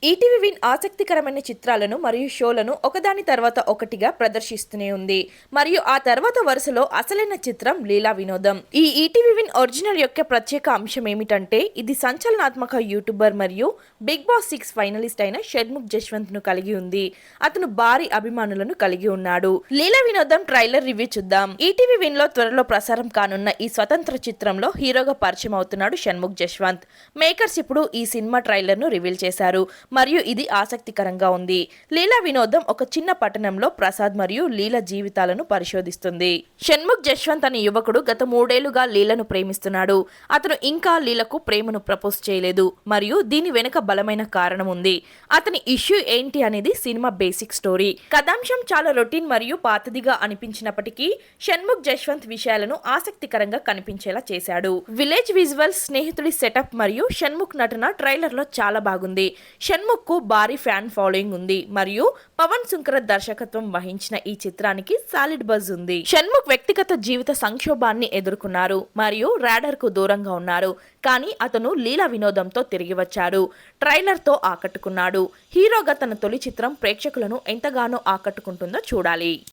ETV win ఆసక్తికరమైన చిత్రాలను మరియు షోలను ఒకదాని తర్వాత ఒకటిగా ప్రదర్శిస్తూనే ఉంది. మరియు ఆ తర్వాత వరుసలో అసలైన చిత్రం లీలా వినోదం. ఈ ఈటీవీ విన్ ఒరిజినల్ యొక్క ప్రత్యేక అంశం ఏమిటంటే ఇది సంచలనాత్మక యూట్యూబర్ మరియు బిగ్ బాస్ 6 ఫైనలిస్ట్ అయిన షణ్ముఖ్ జశ్వంత్ ను కలిగి ఉంది. అతను భారీ అభిమానులను కలిగి ఉన్నాడు. లీలా వినోదం ట్రైలర్ రివ్యూ చూద్దాం. ఈటీవీ విన్ లో త్వరలో ప్రసారం కానున్న ఈ స్వతంత్ర చిత్రంలో హీరోగా పరిచయం అవుతున్నాడు షణ్ముఖ్ జశ్వంత్. మేకర్స్ ఇప్పుడు ఈ సినిమా ట్రైలర్ ను రివీల్ చేశారు మరియు ఇది ఆసక్తికరంగా ఉంది. లీలా వినోదం ఒక చిన్న పట్టణంలో ప్రసాద్ మరియు లీల జీవితాలను పరిశోధిస్తుంది. షణ్ముఖ్ జశ్వంత్ అనే యువకుడు గత 3 ఏళ్లుగా లీలను ప్రేమిస్తున్నాడు. అతను ఇంకా లీలకు ప్రేమను ప్రపోజ్ చేయలేదు మరియు దీని వెనుక బలమైన కారణం ఉంది. అతని ఇష్యూ ఏంటి అనేది సినిమా బేసిక్ స్టోరీ. కథాంశం చాలా రొటీన్ మరియు పాతదిగా అనిపించినప్పటికీ షణ్ముఖ్ జశ్వంత్ విషయాలను ఆసక్తికరంగా కనిపించేలా చేశాడు. విలేజ్ విజువల్స్, స్నేహితుడి సెటప్ మరియు షణ్ముఖ్ నటన ట్రైలర్ లో చాలా బాగుంది. షణ్ముఖ్ కు భారీ ఫ్యాన్ ఫాలోయింగ్ ఉంది మరియు పవన్ సుంకర దర్శకత్వం వహించిన ఈ చిత్రానికి సాలిడ్ బజ్ ఉంది. షణ్ముఖ్ వ్యక్తిగత జీవిత సంక్షోభాన్ని ఎదుర్కొన్నారు మరియు రాడర్ కు దూరంగా ఉన్నారు, కానీ అతను లీలా వినోదంతో తిరిగి వచ్చాడు. ట్రైలర్ తో ఆకట్టుకున్నాడు. హీరోగా తన తొలి చిత్రం ప్రేక్షకులను ఎంతగానో ఆకట్టుకుంటుందో చూడాలి.